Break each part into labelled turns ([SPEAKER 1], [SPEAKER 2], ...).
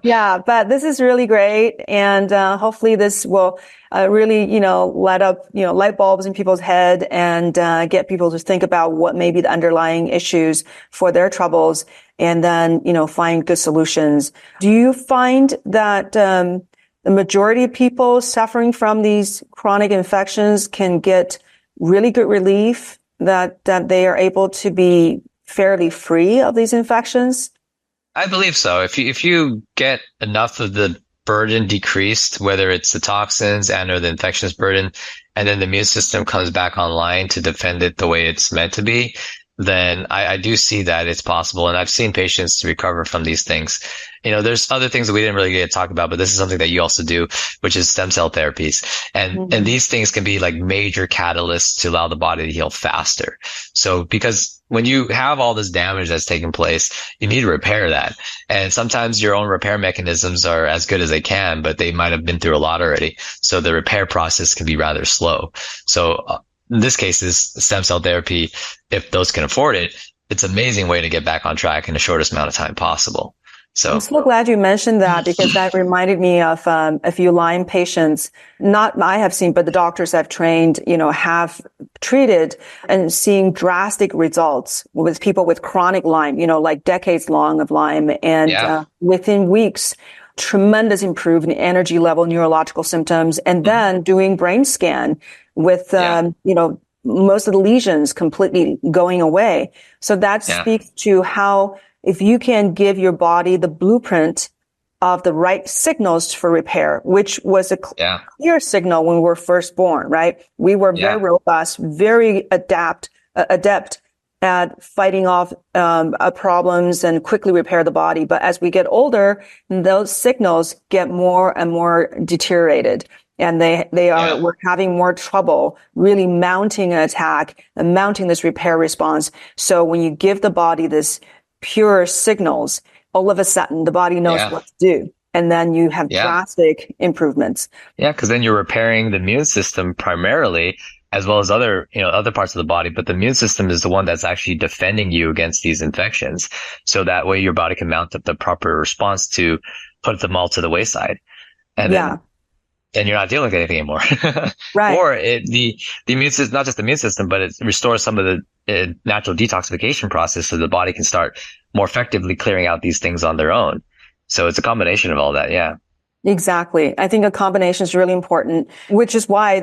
[SPEAKER 1] Yeah, but this is really great. And hopefully this will really, light up, light bulbs in people's head and get people to think about what may be the underlying issues for their troubles and then, find good solutions. Do you find that the majority of people suffering from these chronic infections can get really good relief, that they are able to be fairly free of these infections?
[SPEAKER 2] I believe so. If you get enough of the burden decreased, whether it's the toxins and or the infectious burden, and then the immune system comes back online to defend it the way it's meant to be, then I do see that it's possible. And I've seen patients recover from these things. There's other things that we didn't really get to talk about, but this is something that you also do, which is stem cell therapies. And these things can be like major catalysts to allow the body to heal faster. So because when you have all this damage that's taking place, you need to repair that. And sometimes your own repair mechanisms are as good as they can, but they might have been through a lot already. So the repair process can be rather slow. So in this case, is stem cell therapy, if those can afford it, it's an amazing way to get back on track in the shortest amount of time possible. So
[SPEAKER 1] I'm so glad you mentioned that, because that reminded me of a few Lyme patients, not I have seen, but the doctors I've trained, have treated and seeing drastic results with people with chronic Lyme, like decades long of Lyme. And within weeks, tremendous improvement in energy level, neurological symptoms, and then doing brain scan with, most of the lesions completely going away. So that speaks to how, if you can give your body the blueprint of the right signals for repair, which was a clear signal when we were first born, right? We were very robust, very adept at fighting off problems and quickly repair the body. But as we get older, those signals get more and more deteriorated. And we're having more trouble really mounting an attack and mounting this repair response. So when you give the body this pure signals, all of a sudden the body knows what to do. And then you have drastic improvements.
[SPEAKER 2] Yeah, because then you're repairing the immune system primarily, as well as other parts of the body. But the immune system is the one that's actually defending you against these infections. So that way your body can mount up the proper response to put them all to the wayside. And then you're not dealing with anything anymore.
[SPEAKER 1] Right.
[SPEAKER 2] Or the immune system, not just the immune system, but it restores some of the natural detoxification process so the body can start more effectively clearing out these things on their own. So it's a combination of all that. Yeah.
[SPEAKER 1] Exactly. I think a combination is really important, which is why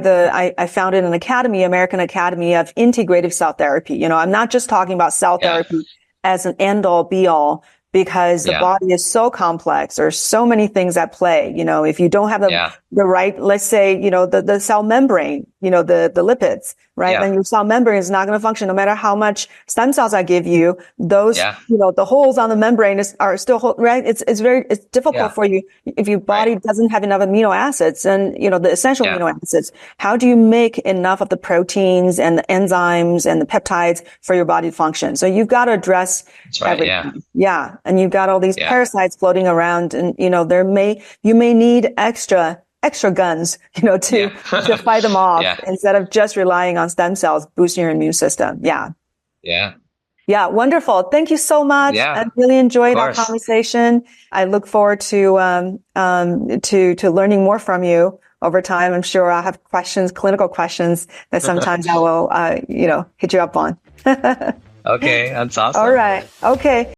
[SPEAKER 1] I founded an academy, American Academy of Integrative Cell Therapy. I'm not just talking about cell therapy as an end all be all, because the body is so complex. There's so many things at play. If you don't have the right, let's say, the cell membrane, the lipids, right? Then your cell membrane is not going to function no matter how much stem cells I give you. Those, the holes on the membrane are still, right? It's difficult for you if your body doesn't have enough amino acids and, the essential amino acids. How do you make enough of the proteins and the enzymes and the peptides for your body to function? So you've got to address everything. And you've got all these parasites floating around, and, you may need extra guns, to fight them off instead of just relying on stem cells, boosting your immune system. Yeah, wonderful. Thank you so much. I really enjoyed our conversation. I look forward to learning more from you over time. I'm sure I'll have clinical questions that sometimes I will, hit you up on.
[SPEAKER 2] Okay, that's awesome.
[SPEAKER 1] All right. Okay.